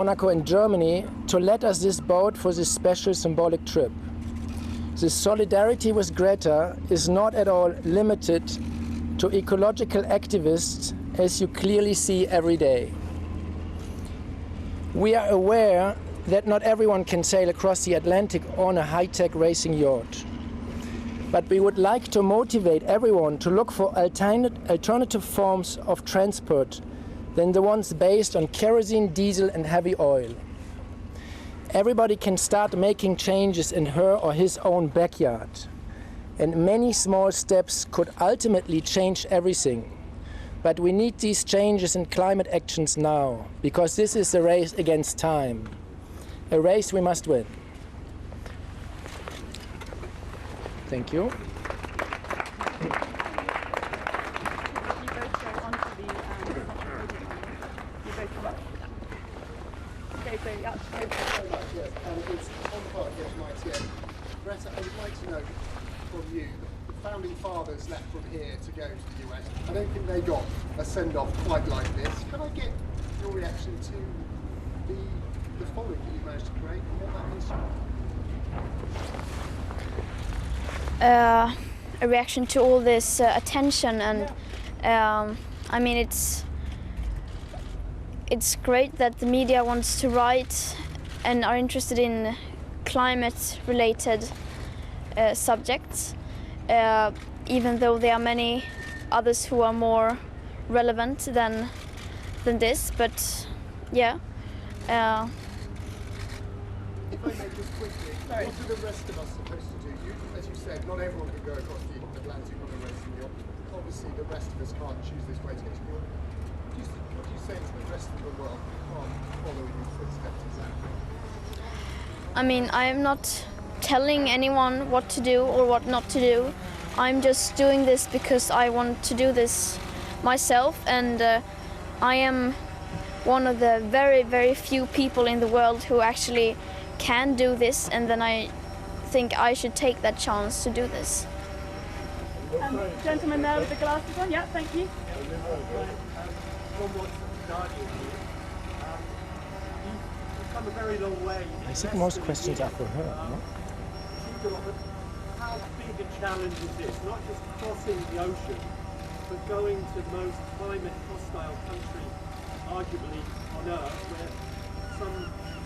Monaco and Germany to let us this boat for this special symbolic trip. This solidarity with Greta is not at all limited to ecological activists, as you clearly see every day. We are aware that not everyone can sail across the Atlantic on a high-tech racing yacht. But we would like to motivate everyone to look for alternative forms of transport than the ones based on kerosene, diesel and heavy oil. Everybody can start making changes in her or his own backyard. And many small steps could ultimately change everything. But we need these changes in climate actions now, because this is a race against time. A race we must win. Thank you. Greta, I would like to know from you, the founding fathers left from here to go to the US. I don't think they got a send-off quite like this. Can I get your reaction to the following that you managed to create and what that means to you? A reaction to all this attention, and I mean it's great that the media wants to write and are interested in climate-related subjects, even though there are many others who are more relevant than this. But yeah. If I may just quickly, what are the rest of us supposed to do? As you said, not everyone can go across the Atlantic on a racing yacht. Obviously, the rest of us can't choose this way to get to Europe. What do you say to the rest of the world who can't follow in your footsteps exactly? I mean, I am not telling anyone what to do or what not to do. I'm just doing this because I want to do this myself, and I am one of the very, very few people in the world who actually can do this, and then I think I should take that chance to do this. Gentleman there with the glasses on, yeah, thank you. Come a very long way. I think most questions are for her, no? How big a challenge is this? Not just crossing the ocean, but going to the most climate hostile country, arguably on Earth, where some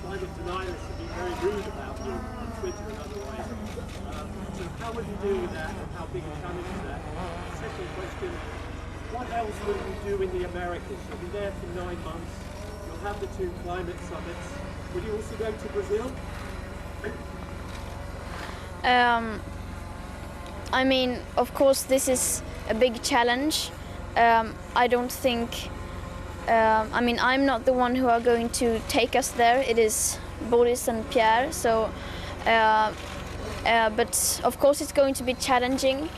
climate deniers have been very rude about you on Twitter and otherwise. So how would you do that, and how big a challenge is that? Second question, what else will you do in the Americas? You'll be there for 9 months. You'll have the 2 climate summits. Will you also go to Brazil? I mean, of course, this is a big challenge. I don't think, I mean, I'm not the one who are going to take us there. It is Boris and Pierre. So, but of course, it's going to be challenging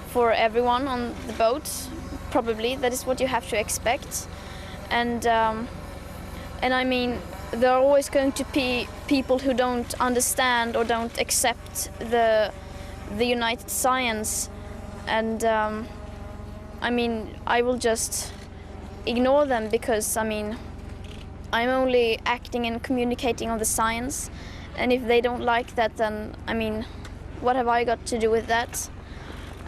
for everyone on the boat. Probably that is what you have to expect, and I mean, there are always going to be people who don't understand or don't accept the united science, and I mean, I will just ignore them, because I mean, I'm only acting and communicating on the science, and if they don't like that, then I mean, what have I got to do with that?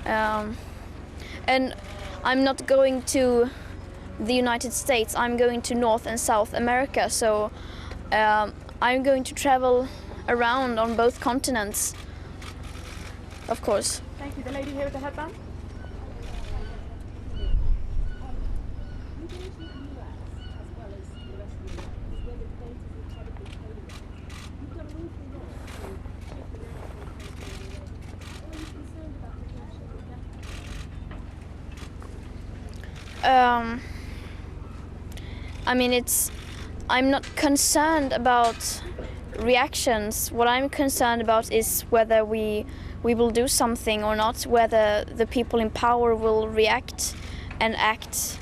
And I'm not going to the United States, I'm going to North and South America, so I'm going to travel around on both continents, of course. Thank you. The lady here with the headband. I mean, I'm not concerned about reactions. What I'm concerned about is whether we will do something or not, whether the people in power will react and act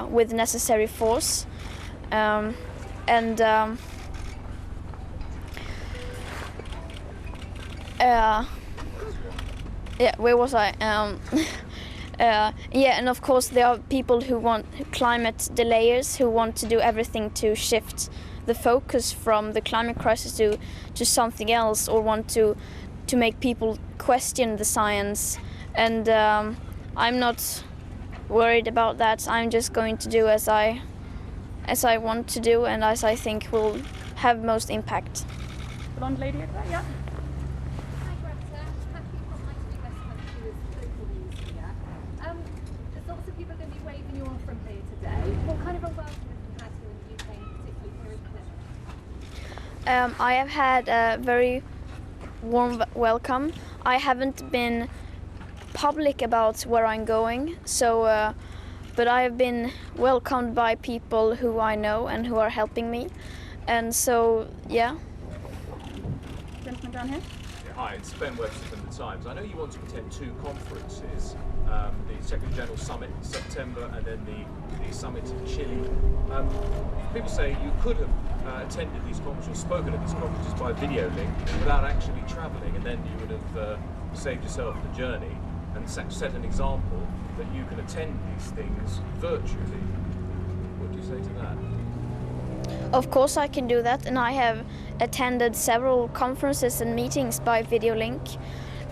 with necessary force. Yeah, where was I? Yeah, and of course there are people who want climate delayers who want to do everything to shift the focus from the climate crisis to something else, or want to make people question the science. And I'm not worried about that. I'm just going to do as I want to do and as I think will have most impact. Blonde lady over there, yeah. Hi Greta, Kathy from activism who is local news here. There's lots of people going to be waving you on from here today. What kind of a welcome have you had here in the UK, and particularly here in Plymouth? I have had a very warm welcome. I haven't been public about where I'm going, so but I have been welcomed by people who I know and who are helping me, and so yeah. Gentleman down here. Yeah, hi, it's Ben Webster from the Times. I know you want to attend two conferences, the Secretary General Summit in September and then the summit in Chile. People say you could have attended these conferences or spoken at these conferences by video link without actually travelling, and then you would have saved yourself the journey and set an example that you can attend these things virtually. What do you say to that? Of course I can do that, and I have attended several conferences and meetings by video link,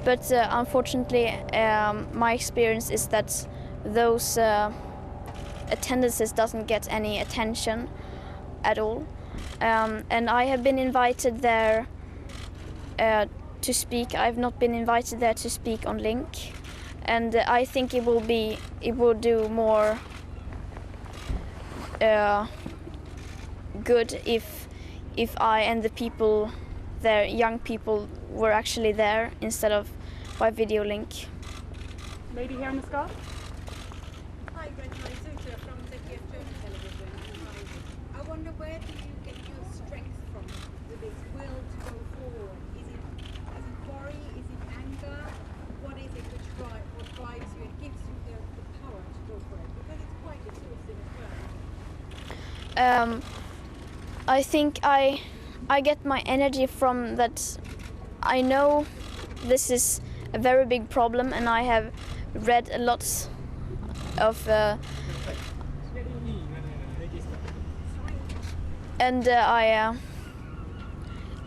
but unfortunately my experience is that those attendances doesn't get any attention at all, and I have been invited there to speak. I've not been invited there to speak on link, and I think it will do more good if I and the people there, young people, were actually there instead of by video link. Lady here in the scarf. Hi, Greta. I'm Svante from the television. I wonder, where do you get your strength from with this will to go forward? Is it worry? Is it anger? What is it what drives you and gives you the power to go for it? Because it's quite exhausting as well. I think I get my energy from that. I know this is a very big problem, and I have read a lot of and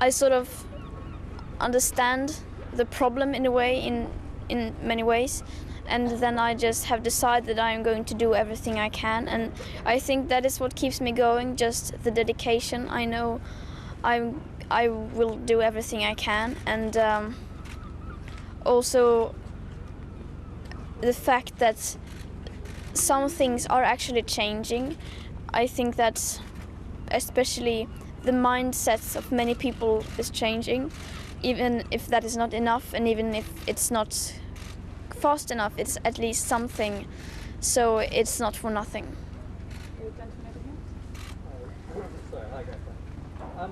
I sort of understand the problem in a way, in many ways, and then I just have decided that I am going to do everything I can, and I think that is what keeps me going, just the dedication. I know I will do everything I can, and also the fact that some things are actually changing. I think that especially the mindsets of many people is changing, even if that is not enough, and even if it's not fast enough, it's at least something, so it's not for nothing. Sorry, hi Greta.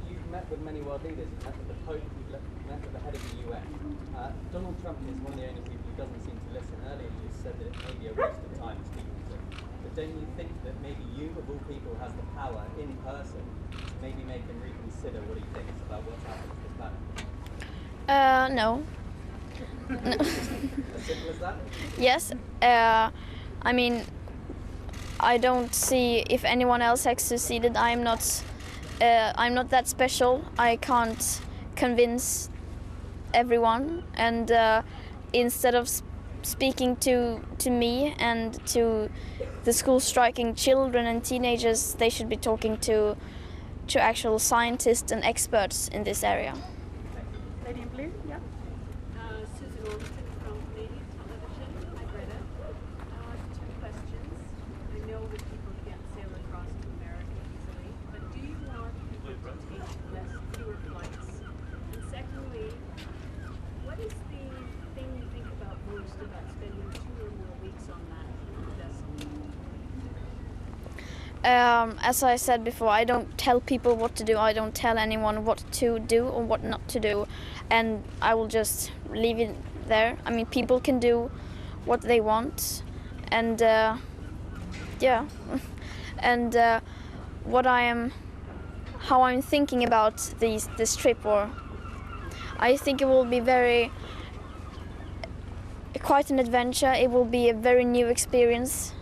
You've met with many world leaders, you've met with the Pope, you've met with the head of the UN. Donald Trump is one of the only people who doesn't seem to listen. Earlier you said that it may be a waste of time speaking to him, but don't you think that maybe you, of all people, has the power in person to maybe make him reconsider what he thinks about what's happened to this planet? No. No. As simple as that? Yes, I mean, I don't see if anyone else has succeeded. I'm not that special. I can't convince everyone, and instead of speaking to me and to the school striking children and teenagers, they should be talking to actual scientists and experts in this area. Lady in blue, yeah. Susan Ormston from Canadian television. Hi Greta. Two questions. I know that people can't sail across to America easily, but do you want people to take fewer flights? And secondly, what is the thing you think about most about spending 2 or more weeks on that vessel? As I said before, I don't tell people what to do. I don't tell anyone what to do or what not to do, and I will just leave it there. I mean, people can do what they want, and yeah, and how I'm thinking about this trip, or I think it will be very quite an adventure. It will be a very new experience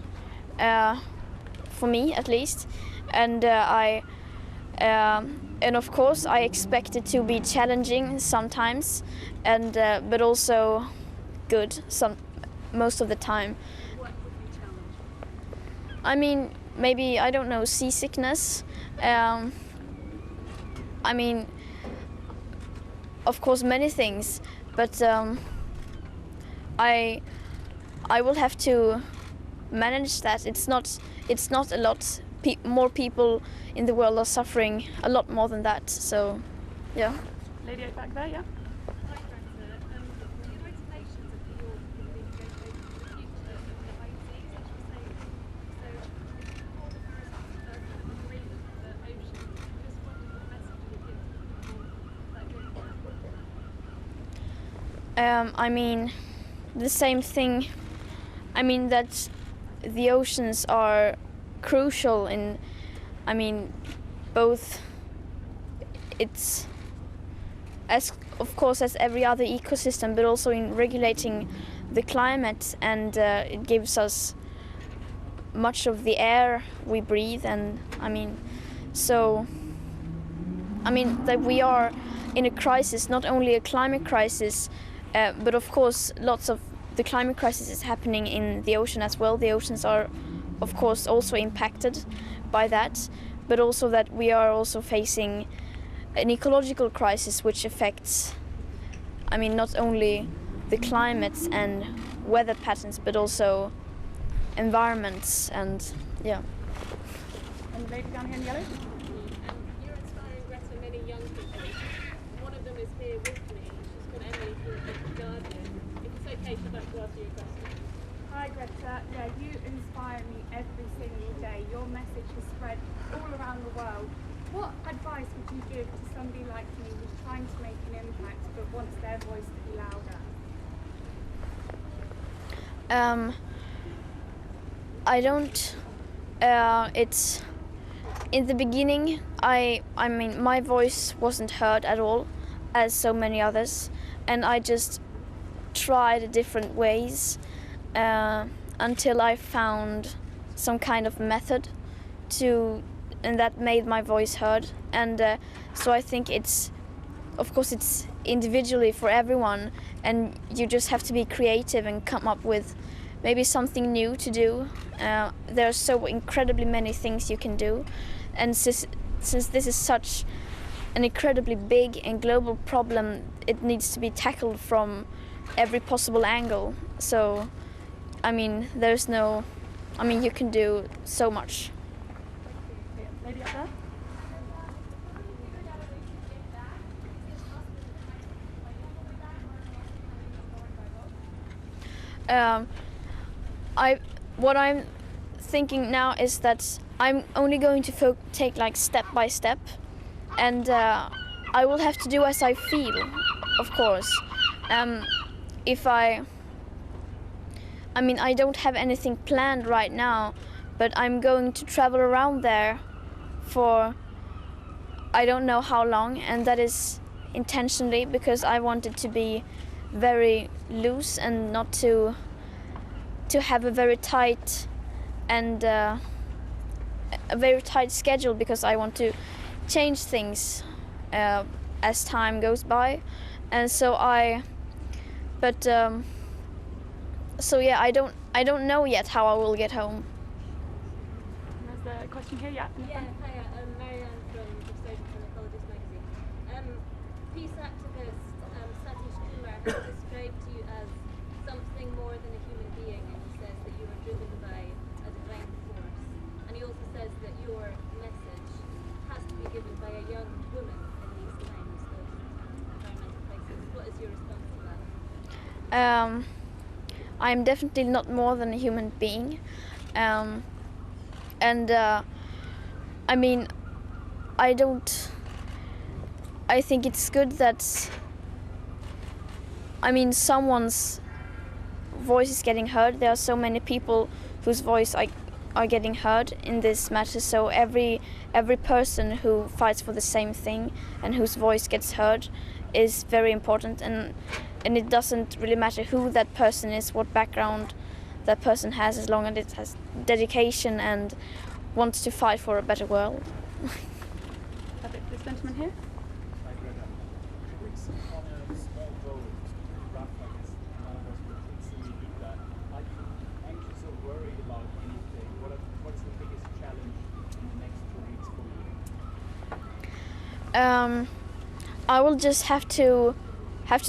for me, at least, and and of course I expect it to be challenging sometimes, and but also good most of the time. What would be challenging? I mean, maybe, I don't know, seasickness. I mean, of course, many things, but I will have to manage that. It's not a lot. More people in the world are suffering a lot more than that. So, yeah. Lady back there, yeah. Hi Greta, the United Nations at New York have been negotiating the future of the high seas, as you say. So, before the Paris agreement for the ocean, just wondered what message you would give to people that live there? I mean, the same thing. I mean that the oceans are crucial in, I mean, both, it's as of course as every other ecosystem, but also in regulating the climate, and it gives us much of the air we breathe, and I mean, so I mean that we are in a crisis, not only a climate crisis, but of course lots of the climate crisis is happening in the ocean as well. The oceans are of course also impacted by that, but also that we are also facing an ecological crisis which affects, I mean, not only the climate and weather patterns, but also environments, and yeah. And the lady down here in yellow. You're inspiring Greta many young people. One of them is here with me. She's called Emily from The Guardian. If it's okay, she'd like to ask you a question. Hi Greta, yeah, you inspire me every single day. Your message has spread all around the world. What advice would you give to somebody like me who's trying to make an impact but wants their voice to be louder? I don't, it's, in the beginning, I mean, my voice wasn't heard at all, as so many others, and I just tried different ways until I found some kind of method and that made my voice heard. And so I think it's, of course, it's individually for everyone, and you just have to be creative and come up with maybe something new to do. There are so incredibly many things you can do, and since this is such an incredibly big and global problem, it needs to be tackled from every possible angle. So, I mean, you can do so much. Lady up there. What I'm thinking now is that I'm only going to take like step by step, and I will have to do as I feel, of course. If I don't have anything planned right now, but I'm going to travel around there for I don't know how long, and that is intentionally because I want it to be very loose and not to have a very tight and a very tight schedule, because I want to change things as time goes by. And so so yeah, I don't know yet how I will get home. There's the question here, yeah. Yeah, hiya, I'm Marianne from the Ecologist magazine. Peace activist Santiago has described you as something more than a human being, and he says that you are driven by a divine force. And he also says that your message has to be given by a young woman in these times of environmental crisis. What is your response to that? I'm definitely not more than a human being. I think it's good that, someone's voice is getting heard. There are so many people whose voice are getting heard in this matter. So every person who fights for the same thing and whose voice gets heard is very important, and it doesn't really matter who that person is, what background that person has, as long as it has dedication and wants to fight for a better world. This gentleman here. Hi, Greta. Weeks on a small boat, rough, I guess, none of us would instantly do that. Are you anxious or worried about anything? What's the biggest challenge in the next 2 weeks for you? I will just have to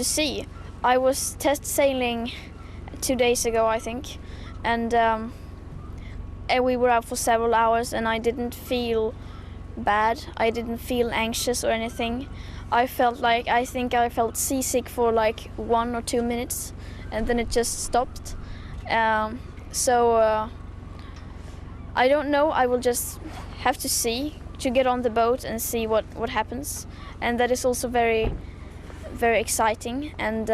see. I was test sailing 2 days ago, I think, and we were out for several hours, and I didn't feel bad. I didn't feel anxious or anything. I think I felt seasick for like 1 or 2 minutes, and then it just stopped. So I don't know. I will just have to get on the boat and see what happens, and that is also very, very exciting. And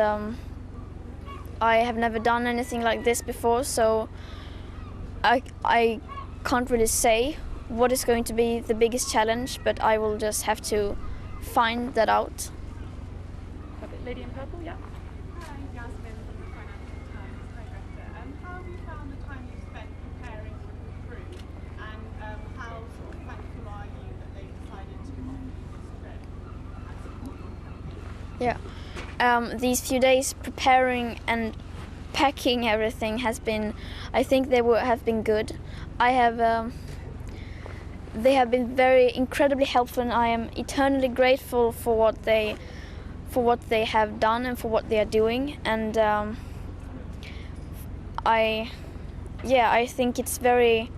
I have never done anything like this before, so I can't really say what is going to be the biggest challenge, but I will just have to find that out. Lady in purple, yeah. Hi, Yasmin from the Financial Times. Hi, Greta. How have you found the time you spent preparing with the crew, and how sort of thankful are you that they decided to offer you this trip? Yeah. These few days preparing and packing everything has been, I think have been good. They have been very incredibly helpful, and I am eternally grateful for what they have done and for what they are doing. And I think it's very,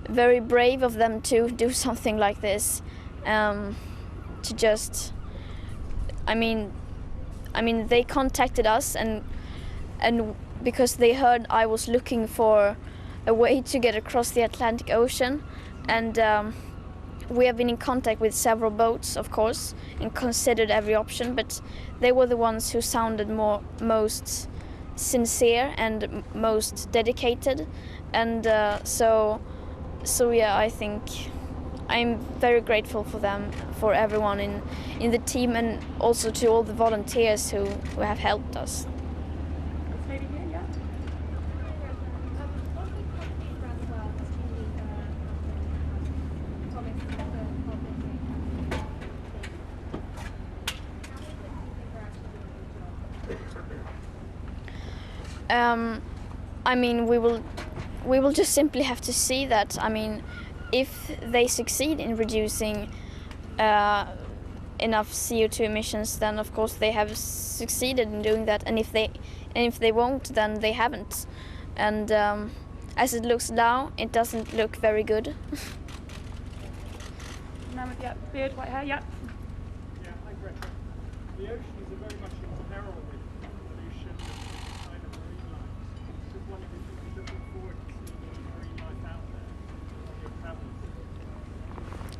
very brave of them to do something like this. To just, I mean, they contacted us and because they heard I was looking for a way to get across the Atlantic Ocean, and we have been in contact with several boats, of course, and considered every option, but they were the ones who sounded most sincere and most dedicated, and so yeah, I think I'm very grateful for them, for everyone in the team, and also to all the volunteers who have helped us. This lady here, yeah. I mean, we will just simply have to see that. I mean, if they succeed in reducing enough CO2 emissions, then of course they have succeeded in doing that. And if they won't, then they haven't. And as it looks now, it doesn't look very good. Man with beard, white hair, yeah. Yeah, hi Greta. The oceans are very much in peril with pollution and kind of marine life. Just wondering if you're looking forward to seeing any marine life out there on your travels.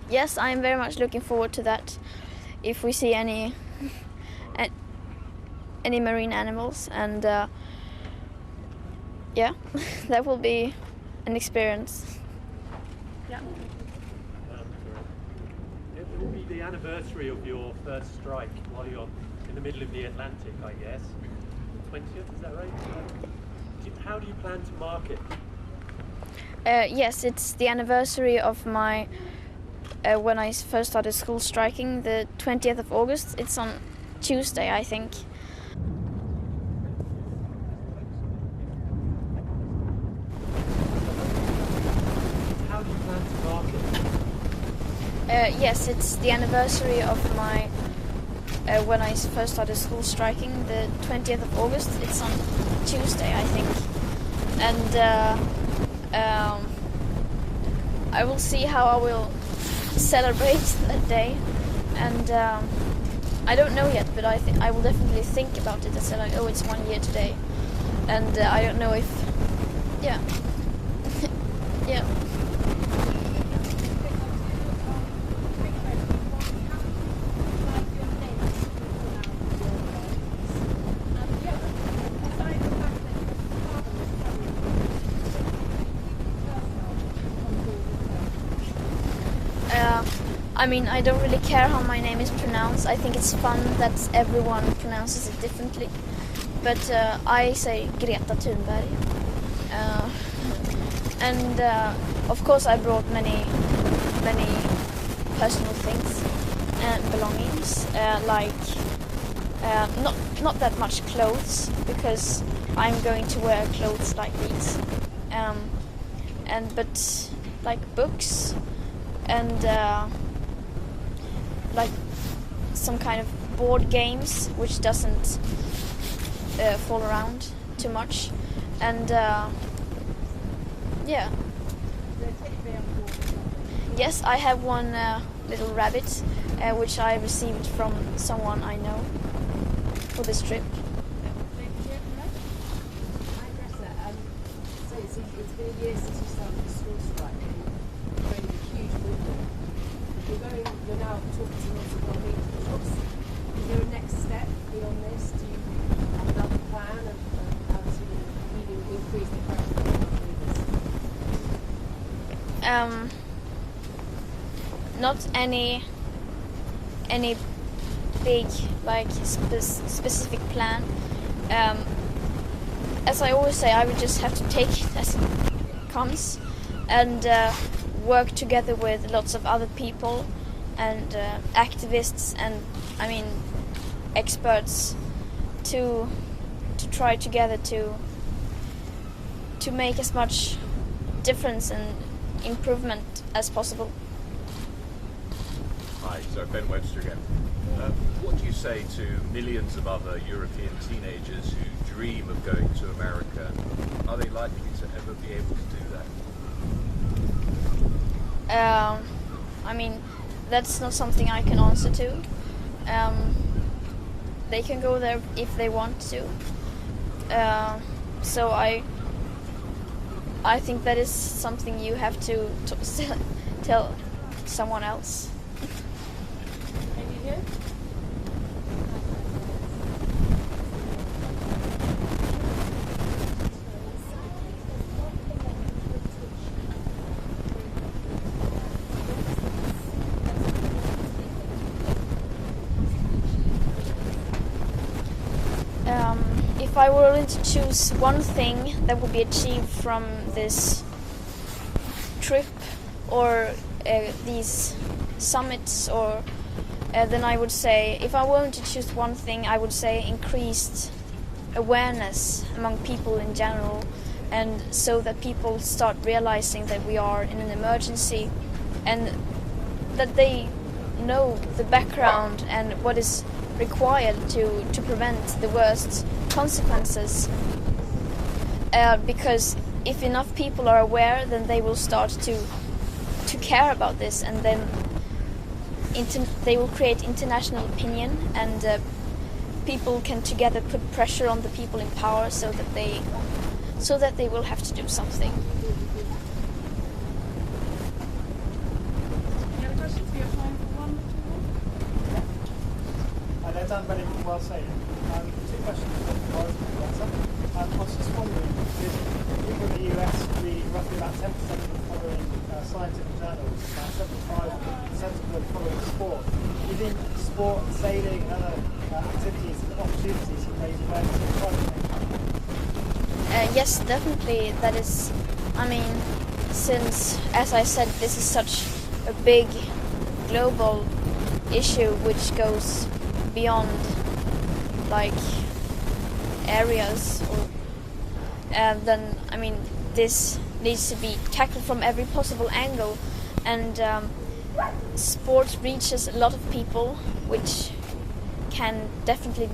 Yes, I am very much looking forward to that. If we see any marine animals, and yeah, that will be an experience. Yeah. It will be the anniversary of your first strike while you're in the middle of the Atlantic, I guess. 20th, is that right? How do you plan to mark it? Yes, it's the anniversary of my when I first started school striking, the 20th of August. It's on Tuesday, I think. How do you plan to mark it? Yes, it's the anniversary of my when I first started school striking, the 20th of August. It's on Tuesday, I think. And I will see how I will celebrate that day, and I don't know yet, but I will definitely think about it and say like, oh, it's 1 year today, and I don't know if, yeah, yeah. I mean, I don't really care how my name is pronounced. I think it's fun that everyone pronounces it differently. But I say Greta Thunberg. And of course I brought many personal things and belongings, like not that much clothes, because I'm going to wear clothes like these, but like books and like some kind of board games which doesn't fall around too much, and yeah. Yes, I have one little rabbit which I received from someone I know for this trip. So it's been a year since you started the school strike, and you've created a huge movement. You're now talking to lots of our leaders. Is there a next step beyond this? Do you have another plan of how to even increase the pressure on our leaders? Not any big like specific plan. As I always say, I would just have to take it as it comes and work together with lots of other people and activists and experts to try together to make as much difference and improvement as possible. Hi, so Ben Webster again. What do you say to millions of other European teenagers who dream of going to America? Are they likely to ever be able to do that? That's not something I can answer to. They can go there if they want to. So I think that is something you have to tell someone else. If I were only to choose one thing that would be achieved from this trip or these summits, or then I would say, if I were to choose one thing, I would say increased awareness among people in general, and so that people start realizing that we are in an emergency and that they know the background and what is required to prevent the worst consequences, because if enough people are aware, then they will start to care about this, and then they will create international opinion, and people can together put pressure on the people in power so that they will have to do something. Any other questions? We have time for one or two more. They're Dan Benning from Well Saving. Two questions for Greta. I was just wondering, if people in the US read roughly about 10% of them following scientific journals, about 75% of them following sport. Do you think sport, sailing and other activities and opportunities can raise awareness of climate change? Yes, definitely. That is, since, as I said, this is such a big global issue which goes beyond like areas, or then this needs to be tackled from every possible angle, and sport reaches a lot of people, which can definitely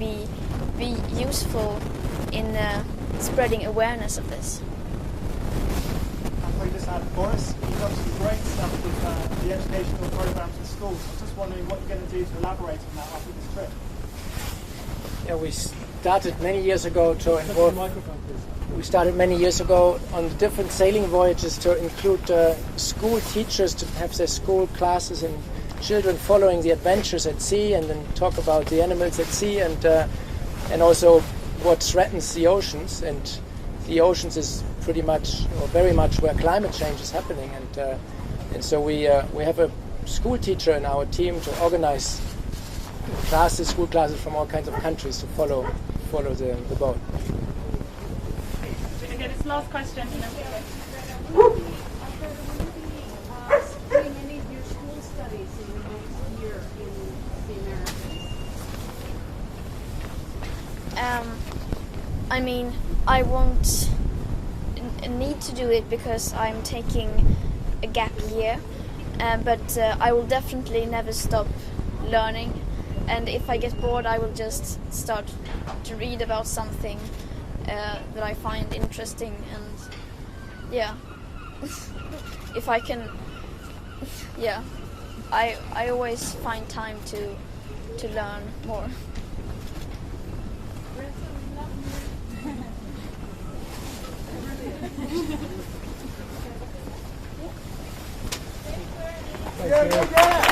be useful in spreading awareness of this. And we just had Boris. You've done some great stuff with the educational programs in schools. I was just wondering what you're going to do to elaborate on that after this trip. Yeah, we started many years ago to involve. We started many years ago on the different sailing voyages to include school teachers to have their school classes and children following the adventures at sea, and then talk about the animals at sea, and also what threatens the oceans. And the oceans is pretty much or very much where climate change is happening, and so we have a school teacher in our team to organize classes, school classes from all kinds of countries to follow the boat. Okay, this last question. And then we'll Doing any of your school studies in the next year in the Americas? I mean, I won't need to do it because I'm taking a gap year, but I will definitely never stop learning, and if I get bored I will just start to read about something that I find interesting, and yeah, if I can, yeah, I always find time to learn more. Thank you.